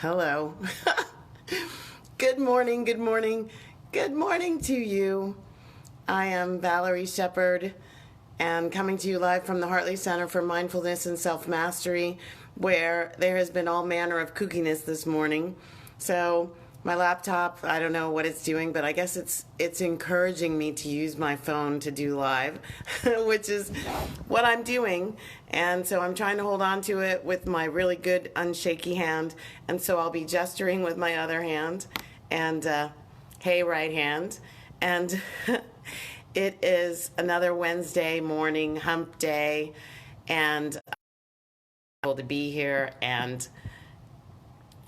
Hello. Good morning, good morning, good morning to you. I am Valerie Shepard and coming to you live from the Hartley Center for Mindfulness and Self-Mastery, where there has been all manner of kookiness this morning. So my laptop, I don't know what it's doing, but I guess it's encouraging me to use my phone to do live, which is what I'm doing. And so I'm trying to hold on to it with my really good unshaky hand. And so I'll be gesturing with my other hand and hey, right hand. And it is another Wednesday morning, hump day, and I'm able to be here and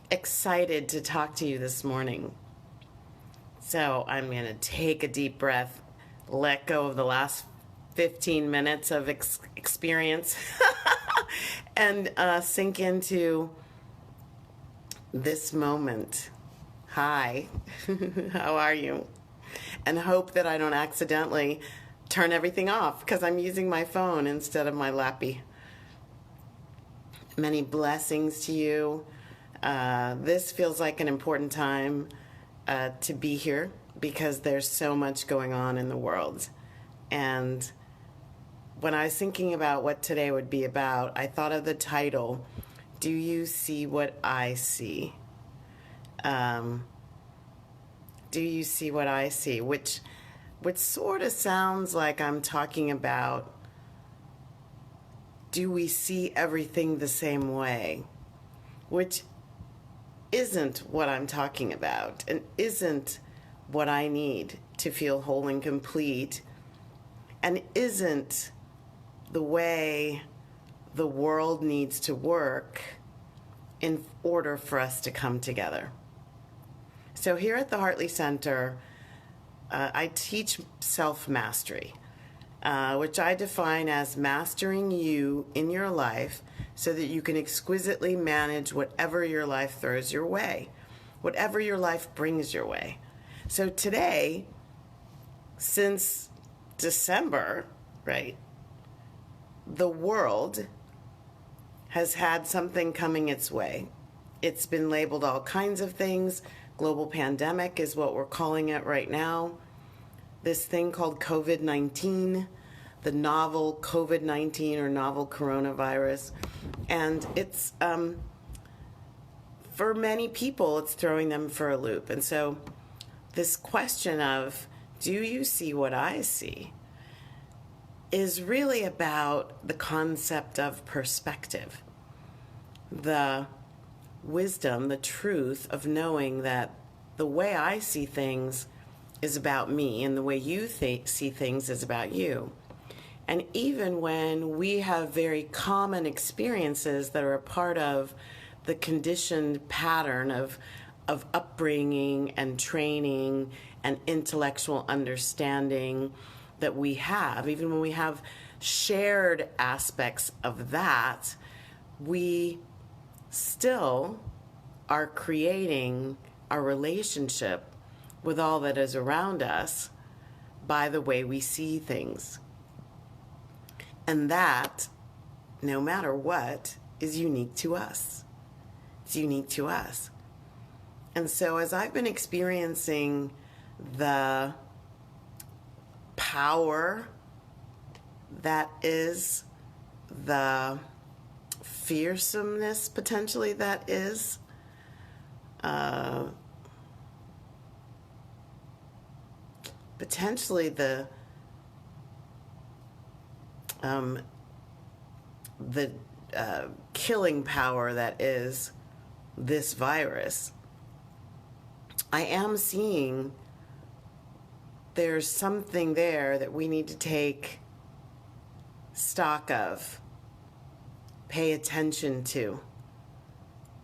excited to talk to you this morning. So I'm going to take a deep breath, let go of the last 15 minutes of experience, and sink into this moment. Hi, how are you? And hope that I don't accidentally turn everything off because I'm using my phone instead of my lappy. Many blessings to you. This feels like an important time to be here because there's so much going on in the world. And when I was thinking about what today would be about, I thought of the title, Do You See What I See? Do you see what I see? Which sort of sounds like I'm talking about, do we see everything the same way? Which isn't what I'm talking about and isn't what I need to feel whole and complete, and isn't the way the world needs to work in order for us to come together. So here at the Hartley Center, I teach self-mastery, which I define as mastering you in your life so that you can exquisitely manage whatever your life throws your way, whatever your life brings your way. So today, since December, right, the world has had something coming its way. It's been labeled all kinds of things. Global pandemic is what we're calling it right now. This thing called COVID-19, the novel COVID-19 or novel coronavirus. And it's, for many people, it's throwing them for a loop. And so this question of, do you see what I see, is really about the concept of perspective. The wisdom, the truth of knowing that the way I see things is about me and the way you see things is about you. And even when we have very common experiences that are a part of the conditioned pattern of upbringing and training and intellectual understanding that we have, even when we have shared aspects of that, we still are creating our relationship with all that is around us by the way we see things. And that, no matter what, is unique to us. It's unique to us. And so as I've been experiencing the power that is, the fearsomeness potentially that is, potentially the killing power that is this virus, I am seeing there's something there that we need to take stock of, pay attention to,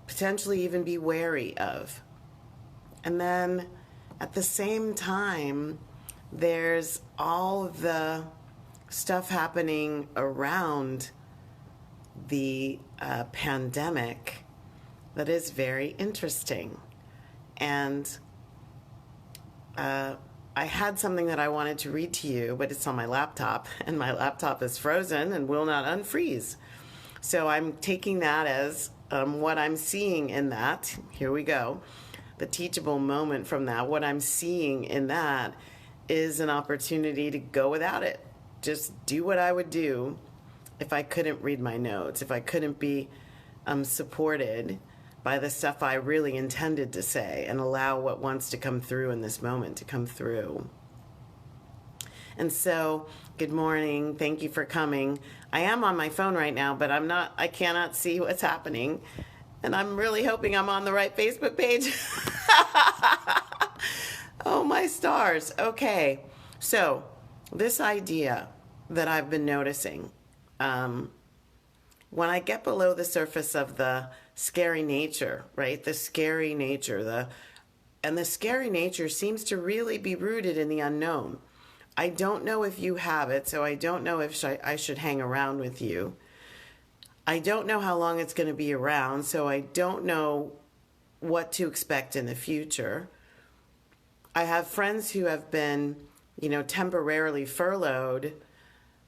potentially even be wary of. And then at the same time, there's all the stuff happening around the pandemic that is very interesting. And I had something that I wanted to read to you, but it's on my laptop, and my laptop is frozen and will not unfreeze. So I'm taking that as what I'm seeing in that, here we go, the teachable moment from that, what I'm seeing in that is an opportunity to go without it. Just do what I would do if I couldn't read my notes, if I couldn't be supported by the stuff I really intended to say, and allow what wants to come through in this moment to come through. And so, good morning. Thank you for coming. I am on my phone right now, but I cannot see what's happening. And I'm really hoping I'm on the right Facebook page. Oh, my stars. Okay. So, this idea that I've been noticing, when I get below the surface of the scary nature, right? The scary nature, and the scary nature seems to really be rooted in the unknown. I don't know if you have it, so I don't know if I should hang around with you. I don't know how long it's going to be around, so I don't know what to expect in the future. I have friends who have been, temporarily furloughed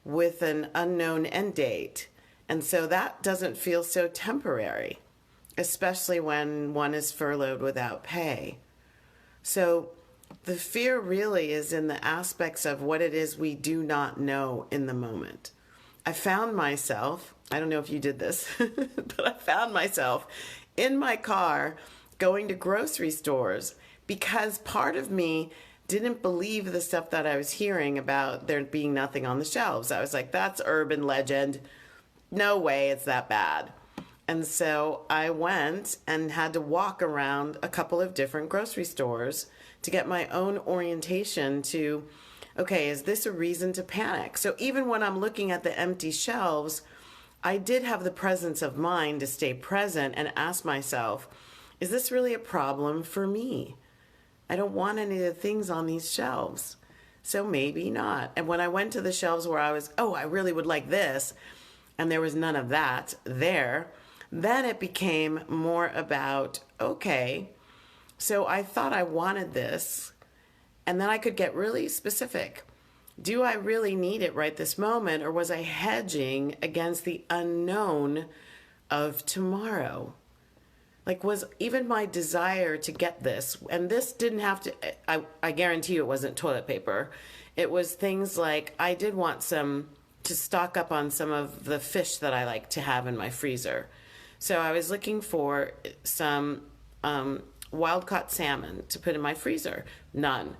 with an unknown end date. And so that doesn't feel so temporary, especially when one is furloughed without pay. So the fear really is in the aspects of what it is we do not know in the moment. I found myself, I don't know if you did this, but I found myself in my car going to grocery stores because part of me didn't believe the stuff that I was hearing about there being nothing on the shelves. I was like, that's urban legend. No way it's that bad. And so I went and had to walk around a couple of different grocery stores to get my own orientation to, okay, is this a reason to panic? So even when I'm looking at the empty shelves, I did have the presence of mind to stay present and ask myself, is this really a problem for me? I don't want any of the things on these shelves. So maybe not. And when I went to the shelves where I was, I really would like this, and there was none of that there, then it became more about, okay, so I thought I wanted this, and then I could get really specific. Do I really need it right this moment, or was I hedging against the unknown of tomorrow? Like, was even my desire to get this, and this didn't have to, I guarantee you it wasn't toilet paper. It was things like, I did want to stock up on some of the fish that I like to have in my freezer. So I was looking for some wild-caught salmon to put in my freezer. None.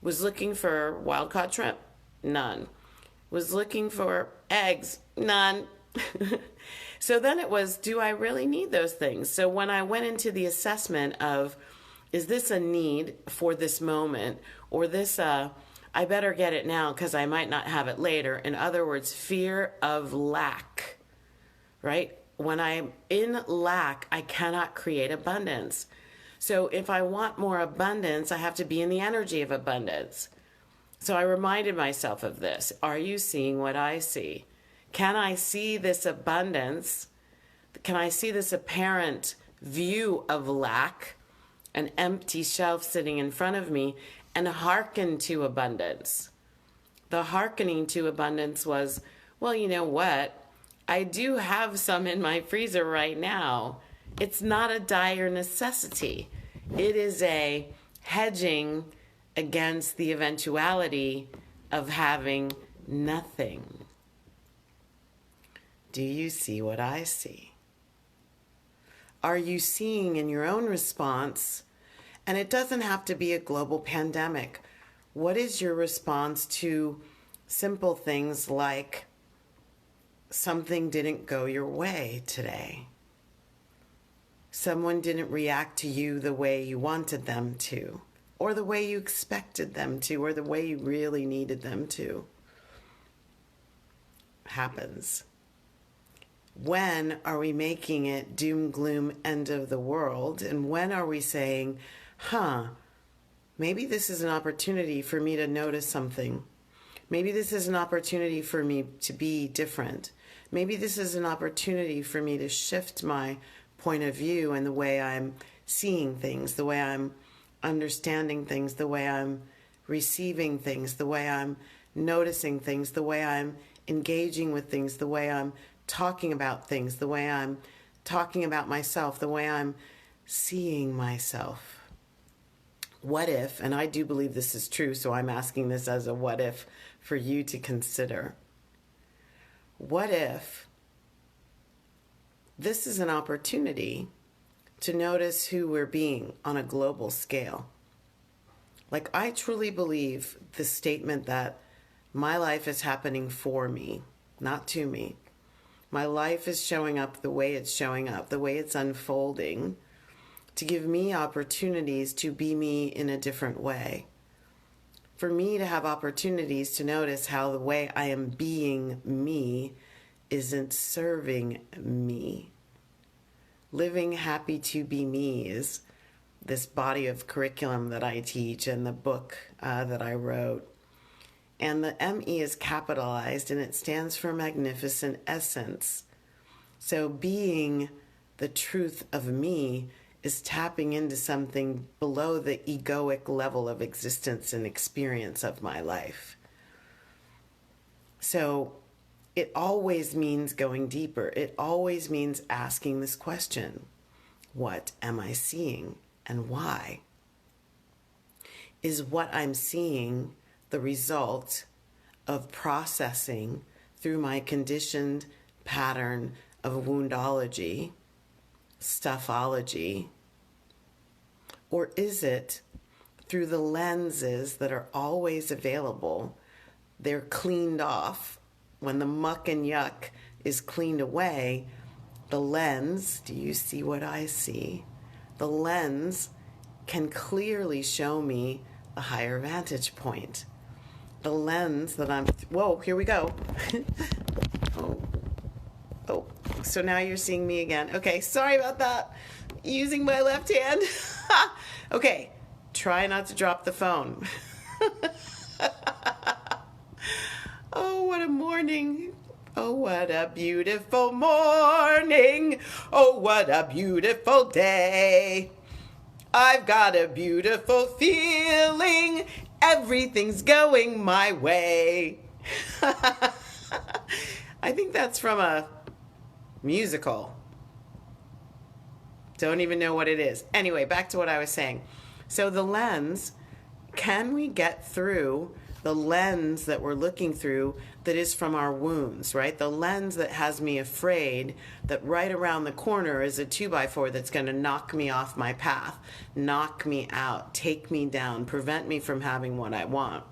Was looking for wild-caught shrimp. None. Was looking for eggs. None. So then it was, do I really need those things? So when I went into the assessment of, is this a need for this moment, or this, I better get it now because I might not have it later. In other words, fear of lack, right? When I'm in lack, I cannot create abundance. So if I want more abundance, I have to be in the energy of abundance. So I reminded myself of this. Are you seeing what I see? Can I see this abundance? Can I see this apparent view of lack, an empty shelf sitting in front of me, and hearken to abundance? The hearkening to abundance was, well, you know what? I do have some in my freezer right now. It's not a dire necessity. It is a hedging against the eventuality of having nothing. Do you see what I see? Are you seeing in your own response? And it doesn't have to be a global pandemic. What is your response to simple things like something didn't go your way today? Someone didn't react to you the way you wanted them to, or the way you expected them to, or the way you really needed them to. Happens. When are we making it doom, gloom, end of the world? And when are we saying, maybe this is an opportunity for me to notice something. Maybe this is an opportunity for me to be different. Maybe this is an opportunity for me to shift my point of view and the way I'm seeing things, the way I'm understanding things, the way I'm receiving things, the way I'm noticing things, the way I'm engaging with things, the way I'm talking about things, the way I'm talking about myself, the way I'm seeing myself. What if, and I do believe this is true, so I'm asking this as a what if for you to consider. What if this is an opportunity to notice who we're being on a global scale? Like, I truly believe the statement that my life is happening for me, not to me. My life is showing up the way it's showing up, the way it's unfolding, to give me opportunities to be me in a different way. For me to have opportunities to notice how the way I am being me isn't serving me. Living happy to be me is this body of curriculum that I teach and the book that I wrote. And the ME is capitalized and it stands for magnificent essence. So being the truth of me is tapping into something below the egoic level of existence and experience of my life. So it always means going deeper. It always means asking this question: what am I seeing and why? Is what I'm seeing the result of processing through my conditioned pattern of woundology, stuffology, or is it through the lenses that are always available? They're cleaned off. When the muck and yuck is cleaned away, the lens, do you see what I see? The lens can clearly show me a higher vantage point. The lens that I'm, whoa, here we go. Oh, so now you're seeing me again. Okay, sorry about that. Using my left hand. Okay, try not to drop the phone. Oh, what a morning. Oh, what a beautiful morning. Oh, what a beautiful day. I've got a beautiful feeling. Everything's going my way. I think that's from a musical. Don't even know what it is. Anyway, back to what I was saying. So the lens, can we get through the lens that we're looking through that is from our wounds, right? The lens that has me afraid that right around the corner is a 2x4 that's going to knock me off my path, knock me out, take me down, prevent me from having what I want.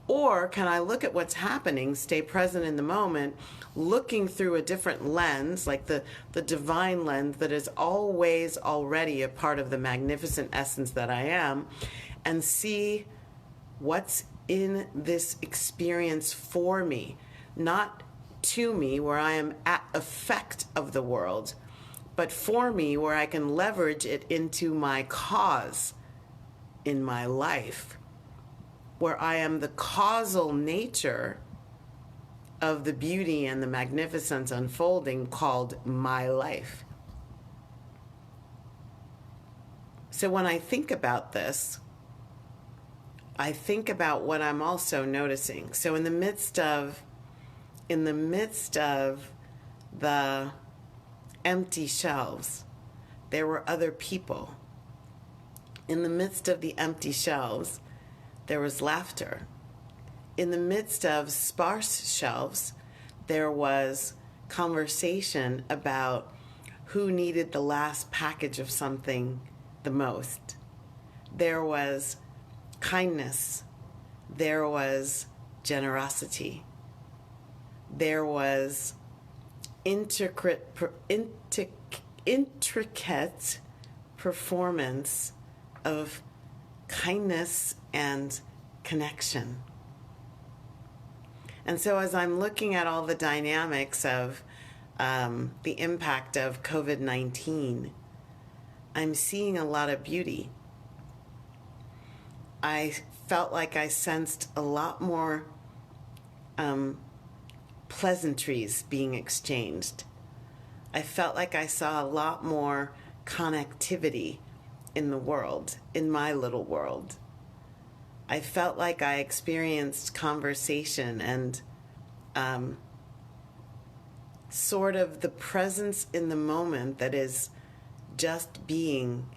Or can I look at what's happening, stay present in the moment, looking through a different lens, like the divine lens that is always already a part of the magnificent essence that I am, and see what's in this experience for me, not to me where I am at effect of the world, but for me where I can leverage it into my cause in my life, where I am the causal nature of the beauty and the magnificence unfolding called my life. So when I think about this, I think about what I'm also noticing. So in the midst of the empty shelves, there were other people. In the midst of the empty shelves, there was laughter. In the midst of sparse shelves, there was conversation about who needed the last package of something the most. There was kindness. There was generosity. There was intricate performance of kindness and connection. And so as I'm looking at all the dynamics of the impact of COVID-19, I'm seeing a lot of beauty. I felt like I sensed a lot more pleasantries being exchanged. I felt like I saw a lot more connectivity in the world, in my little world. I felt like I experienced conversation and sort of the presence in the moment that is just being,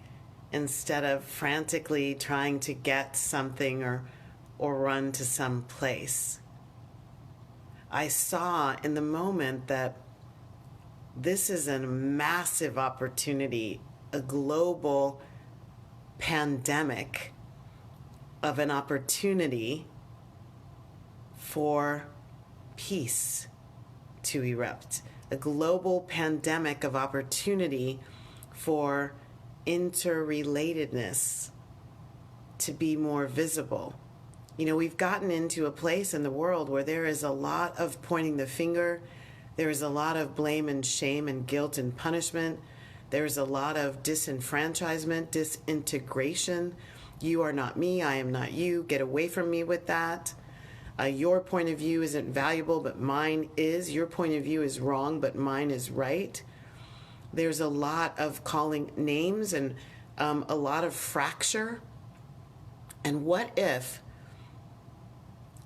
instead of frantically trying to get something or run to some place. I saw in the moment that this is a massive opportunity, a global pandemic of an opportunity for peace to erupt, a global pandemic of opportunity for interrelatedness to be more visible. You know, we've gotten into a place in the world where there is a lot of pointing the finger, there is a lot of blame and shame and guilt and punishment, there is a lot of disenfranchisement, disintegration. You are not me, I am not you, get away from me with that. Your point of view isn't valuable, but mine is. Your point of view is wrong, but mine is right. There's a lot of calling names and a lot of fracture. And what if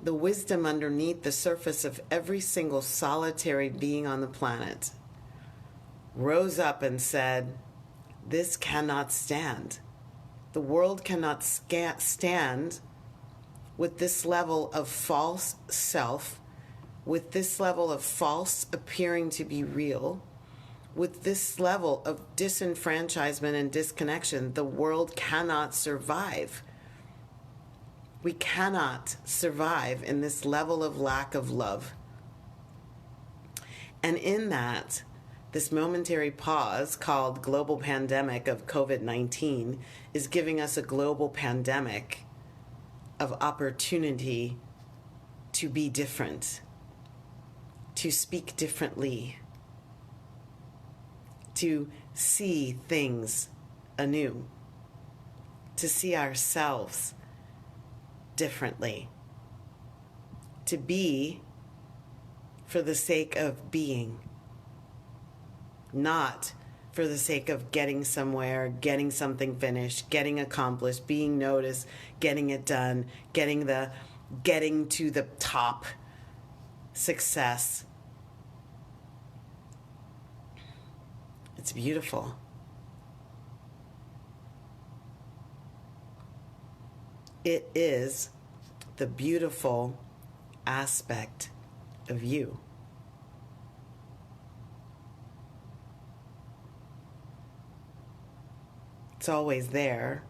the wisdom underneath the surface of every single solitary being on the planet rose up and said, this cannot stand. The world cannot stand with this level of false self, with this level of false appearing to be real, with this level of disenfranchisement and disconnection. The world cannot survive. We cannot survive in this level of lack of love. And in that, this momentary pause called global pandemic of COVID-19 is giving us a global pandemic of opportunity to be different, to speak differently, to see things anew, to see ourselves differently, to be for the sake of being, not for the sake of getting somewhere, getting something finished, getting accomplished, being noticed, getting it done, getting to the top success. It's beautiful. It is the beautiful aspect of you. It's always there.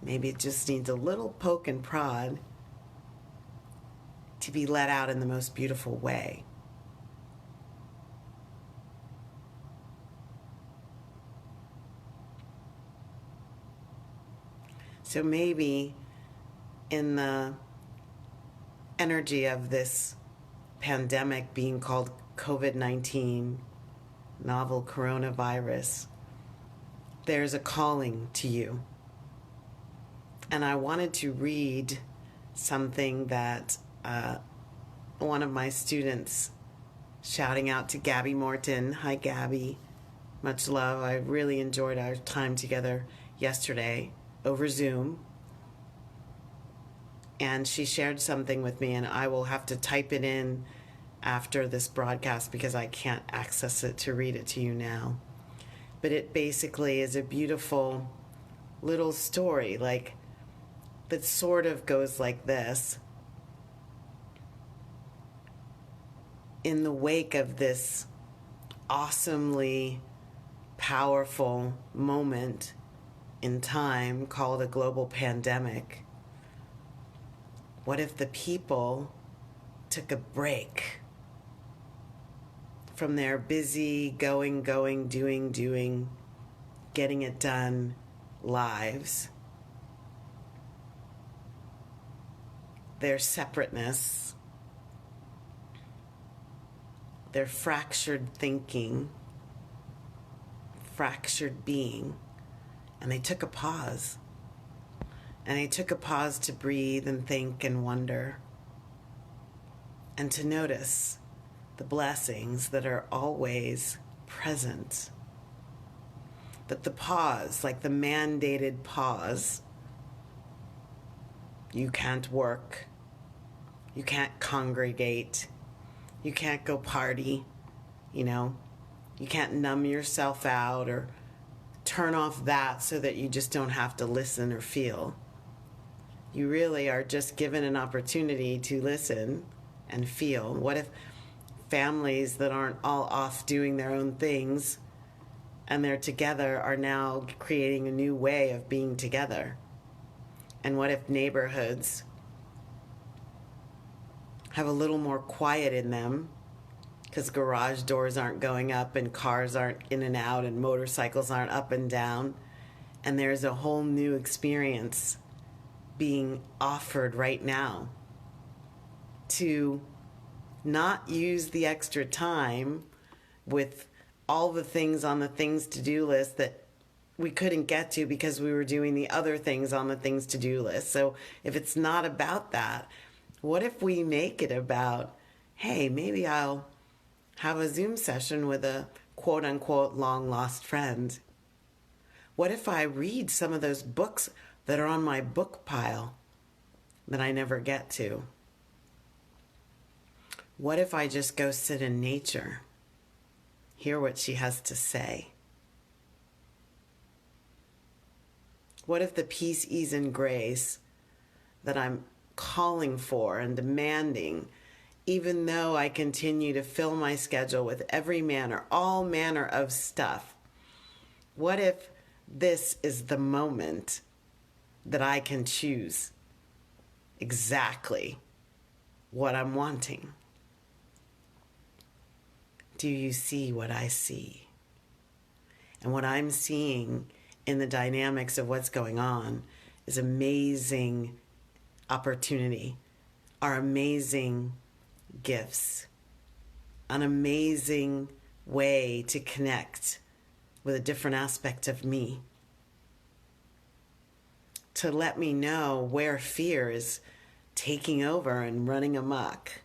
Maybe it just needs a little poke and prod to be let out in the most beautiful way. So maybe in the energy of this pandemic being called COVID-19, novel coronavirus, there's a calling to you. And I wanted to read something that one of my students, shouting out to Gabby Morton. Hi, Gabby. Much love. I really enjoyed our time together yesterday over Zoom. And she shared something with me, and I will have to type it in after this broadcast because I can't access it to read it to you now. But it basically is a beautiful little story, like, that sort of goes like this. In the wake of this awesomely powerful moment in time called a global pandemic, what if the people took a break from their busy going, doing, getting it done lives, their separateness, their fractured thinking, fractured being, and they took a pause. And they took a pause to breathe and think and wonder and to notice the blessings that are always present. That the pause, like the mandated pause, you can't work, you can't congregate, You can't go party, you know. You can't numb yourself out or turn off that so that you just don't have to listen or feel. You really are just given an opportunity to listen and feel. What if families that aren't all off doing their own things and they're together are now creating a new way of being together? And what if neighborhoods have a little more quiet in them because garage doors aren't going up and cars aren't in and out and motorcycles aren't up and down, and there's a whole new experience being offered right now to not use the extra time with all the things on the things to do list that we couldn't get to because we were doing the other things on the things to do list. So if it's not about that, what if we make it about, hey, maybe I'll have a Zoom session with a quote unquote long lost friend? What if I read some of those books that are on my book pile that I never get to? What if I just go sit in nature, hear what she has to say? What if the peace, ease, and grace that I'm calling for and demanding, even though I continue to fill my schedule with all manner of stuff, what if this is the moment that I can choose exactly what I'm wanting? Do you see what I see? And what I'm seeing in the dynamics of what's going on is amazing opportunity, are amazing gifts, an amazing way to connect with a different aspect of me, to let me know where fear is taking over and running amok.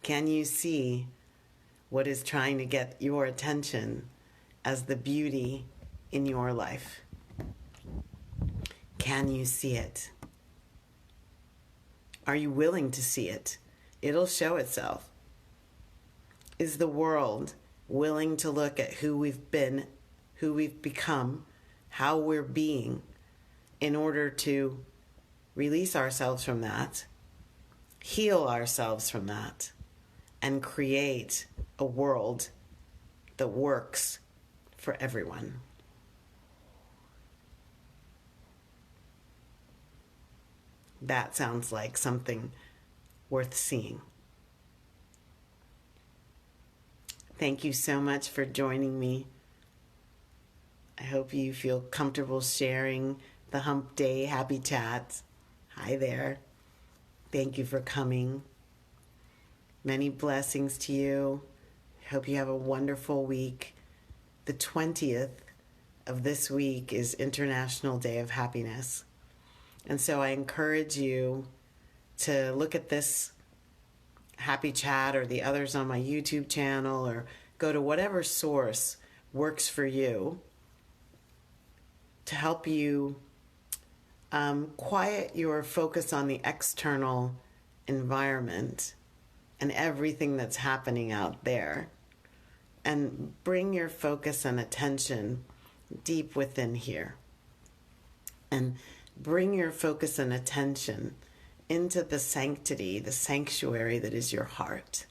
Can you see what is trying to get your attention as the beauty in your life? Can you see it? Are you willing to see it? It'll show itself. Is the world willing to look at who we've been, who we've become, how we're being, in order to release ourselves from that, heal ourselves from that, and create a world that works for everyone? That sounds like something worth seeing. Thank you so much for joining me. I hope you feel comfortable sharing the Hump Day Happy Chats. Hi there. Thank you for coming. Many blessings to you. I hope you have a wonderful week. The 20th of this week is International Day of Happiness. And so I encourage you to look at this happy chat or the others on my YouTube channel, or go to whatever source works for you to help you quiet your focus on the external environment and everything that's happening out there, and bring your focus and attention deep within here, and bring your focus and attention into the sanctity, the sanctuary that is your heart,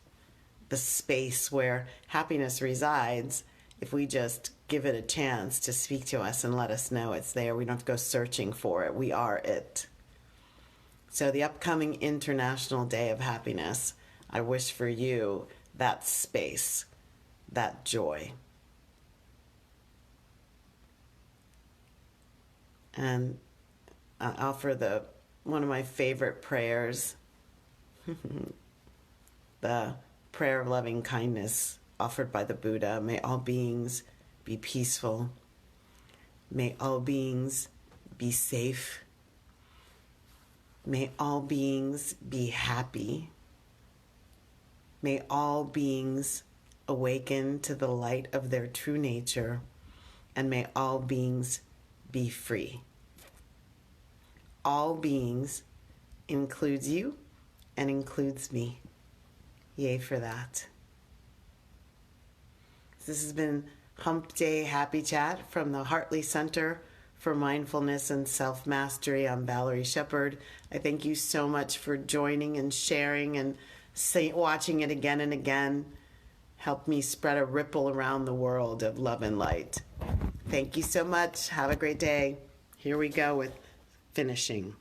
the space where happiness resides if we just give it a chance to speak to us and let us know it's there. We don't have to go searching for it. We are it. So the upcoming International Day of Happiness, I wish for you that space, that joy. And I offer one of my favorite prayers, the prayer of loving kindness offered by the Buddha. May all beings be peaceful. May all beings be safe. May all beings be happy. May all beings awaken to the light of their true nature, and may all beings be free. all beings includes you and includes me. Yay for that. This has been Hump Day Happy Chat from the Hartley Center for Mindfulness and Self-Mastery. I'm Valerie Shepard. I thank you so much for joining and sharing and watching it again and again. Help me spread a ripple around the world of love and light. Thank you so much. Have a great day. Here we go with finishing.